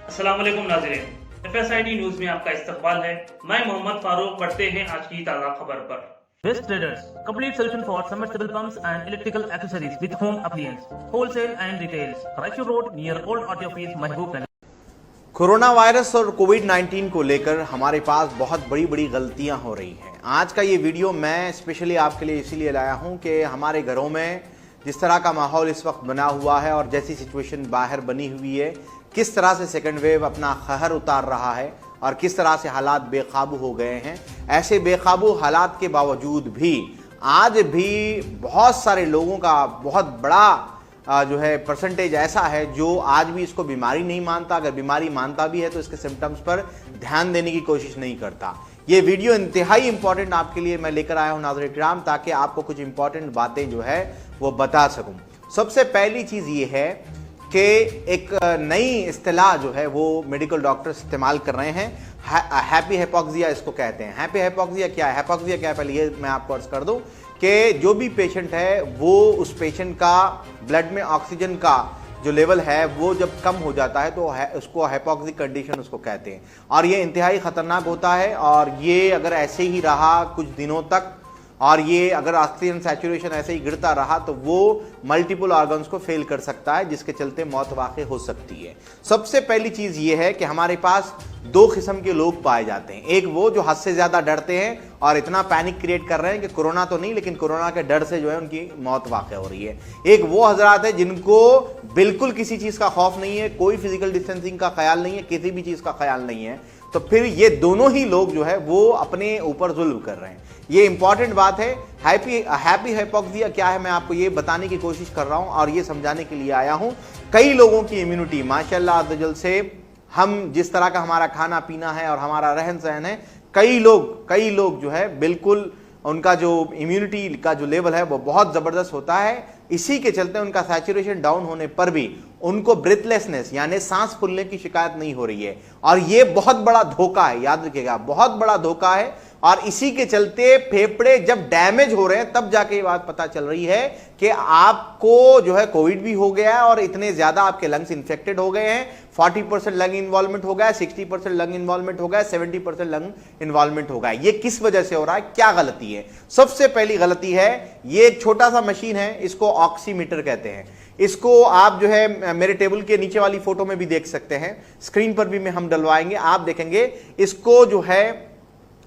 अस्सलाम वालेकुम नाज़रीन, FSID न्यूज में आपका इस्तकबाल है। मैं मोहम्मद फारूक। पढ़ते हैं आज की ताज़ा खबर पर। Best Traders, complete solution for submersible pumps and electrical accessories with home appliance, wholesale and retails. Raichur Road near Old Auto Office, Mahbub Nagar. Corona virus और कोविड-19 को लेकर हमारे पास बहुत बड़ी बड़ी गलतियां हो रही हैं। आज का ये वीडियो मैं स्पेशली आपके लिए इसीलिए लाया हूं कि हमारे घरों में जिस तरह का माहौल इस वक्त बना हुआ है और जैसी सिचुएशन बाहर बनी हुई है, किस तरह से सेकेंड वेव अपना कहर उतार रहा है और किस तरह से हालात बेकाबू हो गए हैं। ऐसे बेकाबू हालात के बावजूद भी आज भी बहुत सारे लोगों का बहुत बड़ा जो है परसेंटेज ऐसा है जो आज भी इसको बीमारी नहीं मानता। अगर बीमारी मानता भी है तो इसके सिम्टम्स पर ध्यान देने की कोशिश नहीं करता। ये वीडियो इंतहाई इंपॉर्टेंट आपके लिए मैं लेकर आया हूं नाज़रीन किराम, ताकि आपको कुछ इंपॉर्टेंट बातें जो है वो बता सकूं। सबसे पहली चीज ये है कि एक नई इस्तिलाह जो है वो मेडिकल डॉक्टर्स इस्तेमाल कर रहे हैं, हैप्पी हाइपोक्सिया इसको कहते हैं। हैप्पी हाइपोक्सिया क्या है? हाइपोक्सिया क्या है पहले ये मैं आपको अर्ज कर दूं कि जो भी पेशेंट है वो उस पेशेंट का ब्लड में ऑक्सीजन का जो लेवल है वो जब कम हो जाता है तो उसको हाइपोक्सिक कंडीशन उसको कहते हैं और ये इंतहाई खतरनाक होता है। और ये अगर ऐसे ही रहा कुछ दिनों तक और ये अगर ऑक्सीजन सैचुरेशन ऐसे ही गिरता रहा तो वो मल्टीपल ऑर्गन्स को फेल कर सकता है, जिसके चलते मौत वाक़ई हो सकती है। सबसे पहली चीज ये है कि हमारे पास दो किस्म के लोग पाए जाते हैं। एक वो जो हद से ज्यादा डरते हैं और इतना पैनिक क्रिएट कर रहे हैं कि कोरोना तो नहीं लेकिन कोरोना के डर से जो है उनकी मौत वाक़ई हो रही है। एक वो हजरात है जिनको बिल्कुल किसी चीज का खौफ नहीं है, कोई फिजिकल डिस्टेंसिंग का ख्याल नहीं है, किसी भी चीज का ख्याल नहीं है। तो फिर ये दोनों ही लोग जो है वो अपने ऊपर जुल्म कर रहे हैं। ये इंपॉर्टेंट बात है। हैप्पी हाइपोक्सिया क्या है मैं आपको ये बताने की कोशिश कर रहा हूं और ये समझाने के लिए आया हूं। कई लोगों की इम्यूनिटी माशाल्लाह अज़्ज़वजल से, हम जिस तरह का हमारा खाना पीना है और हमारा रहन सहन है, कई लोग जो है बिल्कुल उनका जो इम्यूनिटी का जो लेवल है वो बहुत जबरदस्त होता है। इसी के चलते उनका सैचुरेशन डाउन होने पर भी उनको ब्रेथलेसनेस यानी सांस फूलने की शिकायत नहीं हो रही है और ये बहुत बड़ा धोखा है, याद रखिएगा बहुत बड़ा धोखा है। और इसी के चलते फेफड़े जब डैमेज हो रहे हैं तब जाके ये बात पता चल रही है कि आपको जो है कोविड भी हो गया है और इतने ज्यादा आपके लंग्स इन्फेक्टेड हो गए हैं। 40% लंग इन्वॉल्वमेंट हो गया, 60% लंग इन्वॉल्वमेंट हो गया, 70% लंग इन्वॉल्वमेंट हो गया। ये किस वजह से हो रहा है? क्या गलती है? सबसे पहली गलती है ये एक छोटा सा मशीन है, इसको ऑक्सीमीटर कहते हैं। इसको आप जो है मेरे टेबल के नीचे वाली फोटो में भी देख सकते हैं, स्क्रीन पर भी हम डलवाएंगे, आप देखेंगे। इसको जो है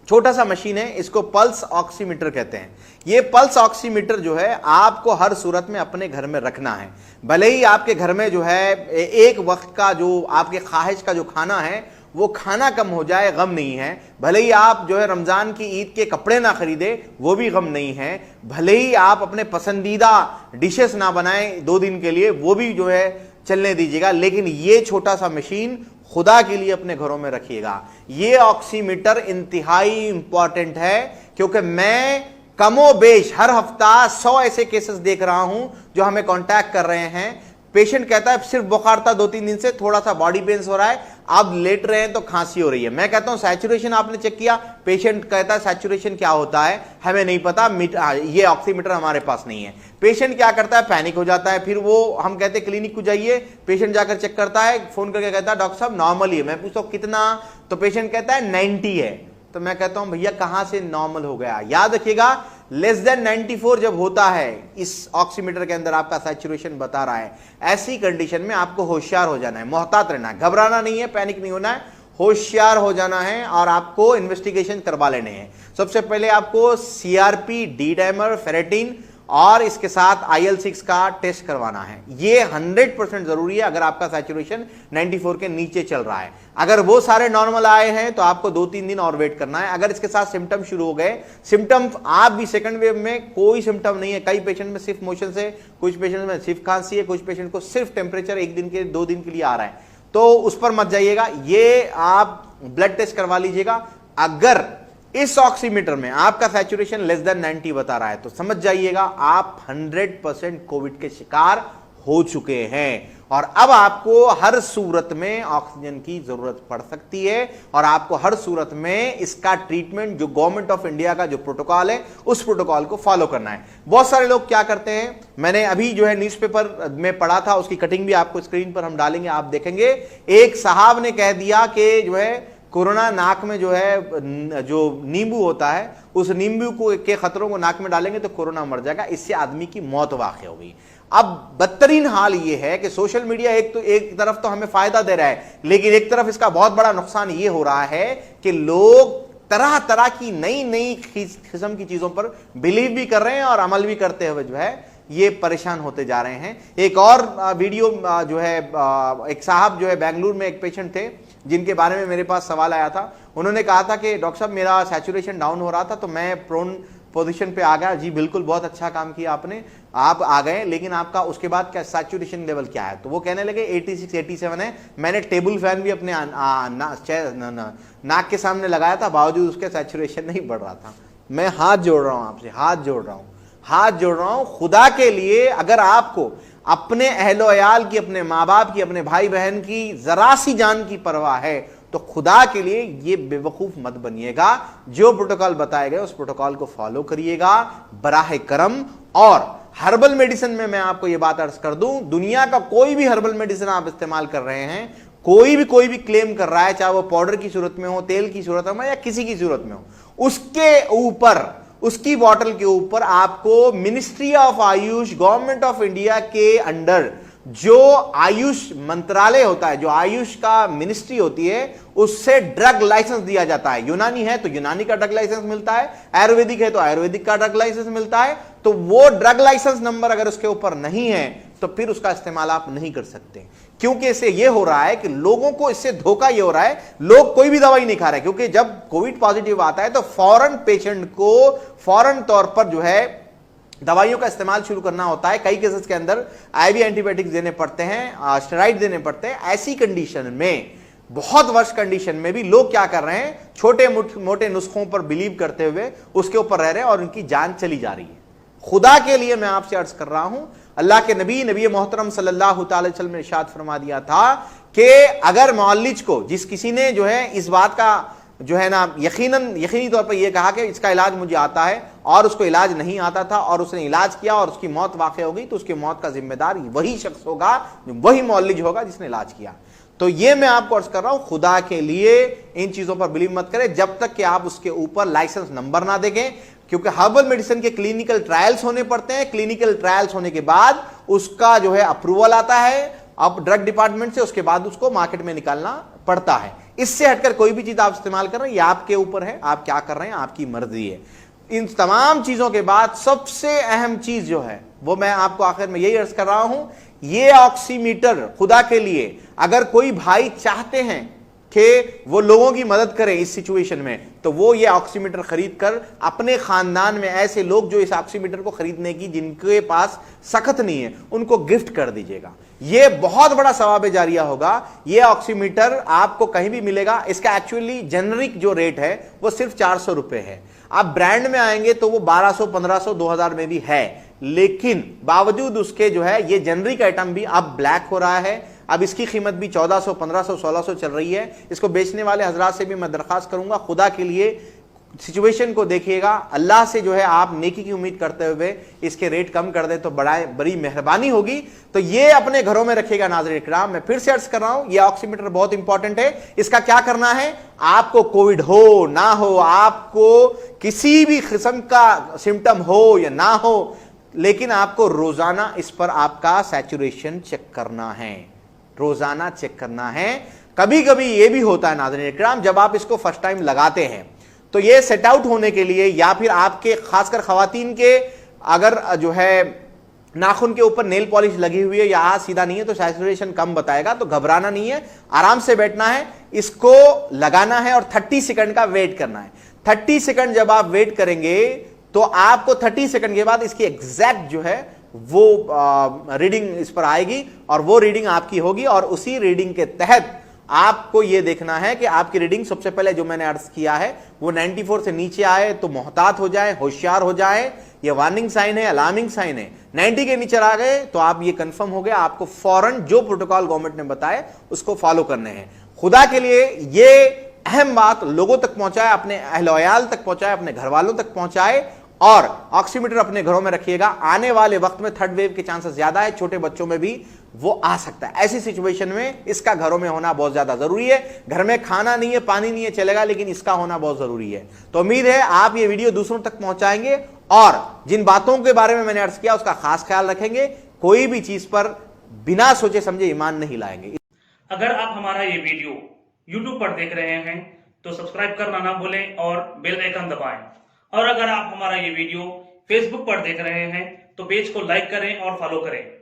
छोटा सा मशीन है, इसको पल्स ऑक्सीमीटर कहते हैं। ये पल्स ऑक्सीमीटर जो है आपको हर सूरत में अपने घर में रखना है। भले ही आपके घर में जो है एक वक्त का जो आपके ख्वाहिश का जो खाना है वो खाना कम हो जाए, गम नहीं है। भले ही आप जो है रमजान की ईद के कपड़े ना खरीदे, वो भी गम नहीं है। भले ही आप अपने पसंदीदा डिशेस ना बनाएं 2 दिन के लिए, वो भी जो है चलने दीजिएगा, लेकिन ये छोटा सा मशीन खुदा के लिए अपने घरों में रखिएगा। ये ऑक्सीमीटर इंतहाई इंपॉर्टेंट है क्योंकि मैं कमोबेश हर हफ्ता 100 ऐसे केसेस देख रहा हूं जो हमें कांटेक्ट कर रहे हैं। पेशेंट कहता है सिर्फ बुखार था 2-3 दिन से, थोड़ा सा बॉडी पेन्स हो रहा है, आप लेट रहे हैं तो खांसी हो रही है। मैं कहता हूं सैचुरेशन आपने चेक किया? पेशेंट कहता है सैचुरेशन क्या होता है हमें नहीं पता, ये ऑक्सीमीटर हमारे पास नहीं है। पेशेंट क्या करता है? पैनिक हो जाता है। फिर वो हम कहते हैं क्लिनिक को जाइए, पेशेंट जाकर चेक करता है, फोन करके कहता है डॉक्टर साहब नॉर्मल ही है। मैं पूछता हूं कितना? तो पेशेंट कहता है 90 है। तो मैं कहता हूं भैया कहां से नॉर्मल हो गया? याद रखिएगा लेस देन 94 जब होता है इस ऑक्सीमीटर के अंदर आपका सैचुरेशन बता रहा है, ऐसी कंडीशन में आपको होशियार हो जाना है, मोहतात रहना है, घबराना नहीं है, पैनिक नहीं होना है, होशियार हो जाना है और आपको इन्वेस्टिगेशन करवा लेने हैं। सबसे पहले आपको CRP, डी डाइमर, फेरेटिन और इसके साथ IL-6 का टेस्ट करवाना है। ये 100% जरूरी है अगर आपका सैचुरेशन 94 के नीचे चल रहा है। अगर वो सारे नॉर्मल आए हैं तो आपको 2-3 दिन और वेट करना है। अगर इसके साथ सिम्टम शुरू हो गए, सिम्टम आप भी सेकंड वेव में कोई सिम्टम नहीं है, कई पेशेंट में सिर्फ मोशन से, कुछ पेशेंट में सिर्फ खांसी है, कुछ पेशेंट को सिर्फ टेम्परेचर 1 दिन के 2 दिन के लिए आ रहा है, तो उस पर मत जाइएगा। ये आप ब्लड टेस्ट करवा लीजिएगा। अगर इस ऑक्सीमीटर में आपका सैचुरेशन लेस देन 90 बता रहा है तो समझ जाइएगा आप 100% कोविड के शिकार हो चुके हैं। और अब आपको हर सूरत में ऑक्सीजन की जरूरत पड़ सकती है और आपको हर सूरत में इसका ट्रीटमेंट जो गवर्नमेंट ऑफ इंडिया का जो प्रोटोकॉल है उस प्रोटोकॉल को फॉलो करना है। बहुत सारे लोग क्या करते हैं, मैंने अभी जो है न्यूज़पेपर में पढ़ा था, उसकी कटिंग भी आपको स्क्रीन पर हम डालेंगे, आप देखेंगे। एक साहब ने कह दिया कि जो है कोरोना नाक में जो है जो नींबू होता है उस नींबू को के खतरों को नाक में डालेंगे तो कोरोना मर जाएगा, इससे आदमी की मौत वाक़ हो गई। अब बदतरीन हाल यह है कि सोशल मीडिया एक तरफ तो हमें फायदा दे रहा है, लेकिन एक तरफ इसका बहुत बड़ा नुकसान यह हो रहा है कि लोग तरह तरह की नई नई किस्म की चीजों पर बिलीव भी कर रहे हैं और अमल भी करते हुए जो है ये परेशान होते जा रहे हैं। एक और वीडियो जो है, एक साहब जो है बेंगलुरु में एक पेशेंट थे जिनके बारे में मेरे पास सवाल आया था। उन्होंने कहा था कि डॉक्टर साहब मेरा सैचुरेशन डाउन हो रहा था तो मैं प्रोन पोजीशन पे आ गया। जी बिल्कुल, बहुत अच्छा काम किया आपने, आप आ गए, लेकिन आपका उसके बाद क्या सैचुरेशन लेवल क्या है? तो वो कहने लगे 86 87 है। मैंने टेबल फैन भी अपने नाक के सामने लगाया था, बावजूद उसके सैचुरेशन नहीं बढ़ रहा था। मैं हाथ जोड़ रहा हूं आपसे, हाथ जोड़ रहा हूं खुदा के लिए। अगर आपको अपने अहलो अयाल की, अपने माँ बाप की, अपने भाई बहन की जरा सी जान की परवाह है तो खुदा के लिए ये बेवकूफ मत बनिएगा। जो प्रोटोकॉल बताए गए उस प्रोटोकॉल को फॉलो करिएगा बराह करम। और हर्बल मेडिसिन में मैं आपको ये बात अर्ज कर दूं, दुनिया का कोई भी हर्बल मेडिसिन आप इस्तेमाल कर रहे हैं, कोई भी क्लेम कर रहा है, चाहे वो पाउडर की सूरत में हो, तेल की सूरत में या किसी की सूरत में हो, उसके ऊपर, उसकी बॉटल के ऊपर आपको ministry of Ayush, government of India के अंडर जो आयुष मंत्रालय होता है, जो आयुष का मिनिस्ट्री होती है, उससे ड्रग लाइसेंस दिया जाता है। यूनानी है तो यूनानी का ड्रग लाइसेंस मिलता है, आयुर्वेदिक है तो आयुर्वेदिक का ड्रग लाइसेंस मिलता है। तो वो ड्रग लाइसेंस नंबर अगर उसके ऊपर नहीं है तो फिर उसका इस्तेमाल आप नहीं कर सकते, क्योंकि इससे यह हो रहा है कि लोगों को इससे धोखा यह हो रहा है, लोग कोई भी दवाई नहीं खा रहे, क्योंकि जब कोविड पॉजिटिव आता है तो फौरन पेशेंट को फौरन तौर पर जो है दवाइयों का इस्तेमाल शुरू करना होता है। कई केसेस के अंदर आईवी एंटीबायोटिक्स देने पड़ते हैं, स्टेरॉइड देने पड़ते हैं। ऐसी कंडीशन में, बहुत वर्ष कंडीशन में भी लोग क्या कर रहे हैं, छोटे मोटे नुस्खों पर बिलीव करते हुए उसके ऊपर रह रहे हैं और उनकी जान चली जा रही है। खुदा के लिए मैं आपसे अर्ज कर रहा हूं, अल्लाह के नबी मोहतरम सल्लल्लाहु अलैहि वसल्लम ने इरशाद फरमा दिया था कि अगर मौलिज को, जिस किसी ने जो है इस बात का जो है ना यकीनी तौर पर यह कहा कि इसका इलाज मुझे आता है और उसको इलाज नहीं आता था और उसने इलाज किया और उसकी मौत वाक़ हो गई, तो उसकी मौत का जिम्मेदार वही शख्स होगा, वही मौलिज होगा जिसने इलाज किया। तो ये मैं आपको अर्ज कर रहा हूं, खुदा के लिए इन चीजों पर बिलीव मत करें जब तक कि आप उसके ऊपर लाइसेंस नंबर ना देखें, क्योंकि हर्बल मेडिसिन के क्लिनिकल ट्रायल्स होने पड़ते हैं। क्लिनिकल ट्रायल्स होने के बाद उसका जो है अप्रूवल आता है अब ड्रग डिपार्टमेंट से, उसके बाद उसको मार्केट में निकालना पड़ता है। इससे हटकर कोई भी चीज आप इस्तेमाल कर रहे हैं, ये आपके ऊपर है, आप क्या कर रहे हैं, आपकी मर्जी है। इन तमाम चीजों के बाद सबसे अहम चीज जो है वो मैं आपको आखिर में यही अर्ज कर रहा हूं, ये ऑक्सीमीटर, खुदा के लिए अगर कोई भाई चाहते हैं कि वो लोगों की मदद करें इस सिचुएशन में, तो वो ये ऑक्सीमीटर खरीद कर अपने खानदान में ऐसे लोग जो इस ऑक्सीमीटर को खरीदने की जिनके पास सख्त नहीं है, उनको गिफ्ट कर दीजिएगा। ये बहुत बड़ा सवाब जारिया होगा। ये ऑक्सीमीटर आपको कहीं भी मिलेगा। इसका एक्चुअली जेनरिक जो रेट है वो सिर्फ 400 रुपए है। आप ब्रांड में आएंगे तो वो 1200, 1500, 2000 में भी है, लेकिन बावजूद उसके जो है ये जेनरिक आइटम भी अब ब्लैक हो रहा है। अब इसकी कीमत भी 1400, 1500, 1600 चल रही है। इसको बेचने वाले हजरात से भी मैं दरखास्त करूंगा, खुदा के लिए सिचुएशन को देखिएगा, अल्लाह से जो है आप नेकी की उम्मीद करते हुए इसके रेट कम कर दे तो बड़ी मेहरबानी होगी। तो ये अपने घरों में रखिएगा। नाज़रीन इकराम, मैं फिर से अर्ज कर रहा हूं, ये ऑक्सीमीटर बहुत इंपॉर्टेंट है। इसका क्या करना है, आपको कोविड हो ना हो, आपको किसी भी किस्म का सिम्टम हो या ना हो, लेकिन आपको रोजाना इस पर आपका सैचुरेशन चेक करना है, रोजाना चेक करना है। कभी कभी यह भी होता है नाज़रीन इकराम, जब आप इसको फर्स्ट टाइम लगाते हैं तो ये सेट आउट होने के लिए, या फिर आपके खासकर खवातीन के अगर जो है नाखून के ऊपर नेल पॉलिश लगी हुई है या हाथ सीधा नहीं है तो सैचुरेशन कम बताएगा। तो घबराना नहीं है, आराम से बैठना है, इसको लगाना है और 30 सेकंड का वेट करना है। 30 सेकंड जब आप वेट करेंगे तो आपको 30 सेकंड के बाद इसकी एग्जैक्ट जो है वो रीडिंग इस पर आएगी और वो रीडिंग आपकी होगी और उसी रीडिंग के तहत आपको यह देखना है कि आपकी रीडिंग सबसे पहले जो मैंने अर्ज किया है वो 94 से नीचे आए तो मोहतात हो जाए, होशियार हो जाए। ये वार्निंग साइन है, अलार्मिंग साइन है। 90 के नीचे आ गए तो आप ये कंफर्म हो गया, आपको फौरन जो प्रोटोकॉल गवर्नमेंट ने बताए उसको फॉलो करने हैं। खुदा के लिए ये अहम बात लोगों तक पहुंचाए, अपने अहल-ओ-अयाल तक पहुंचाए, अपने घर वालों तक पहुंचाए और ऑक्सीमीटर अपने घरों में रखिएगा। आने वाले वक्त में थर्ड वेव के चांसेस ज्यादा है, छोटे बच्चों में भी वो आ सकता है। ऐसी सिचुएशन में इसका घरों में होना बहुत ज्यादा जरूरी है। घर में खाना नहीं है, पानी नहीं है, चलेगा, लेकिन इसका होना बहुत जरूरी है। तो उम्मीद है आप ये वीडियो दूसरों तक पहुंचाएंगे और जिन बातों के बारे में मैंने अर्ज किया उसका खास ख्याल रखेंगे। कोई भी चीज पर बिना सोचे समझे ईमान नहीं लाएंगे। अगर आप हमारा ये वीडियो YouTube पर देख रहे हैं तो सब्सक्राइब करना ना भूलें और बेल आइकन दबाएं। और अगर आप हमारा ये वीडियो Facebook पर देख रहे हैं तो पेज को लाइक करें और फॉलो करें।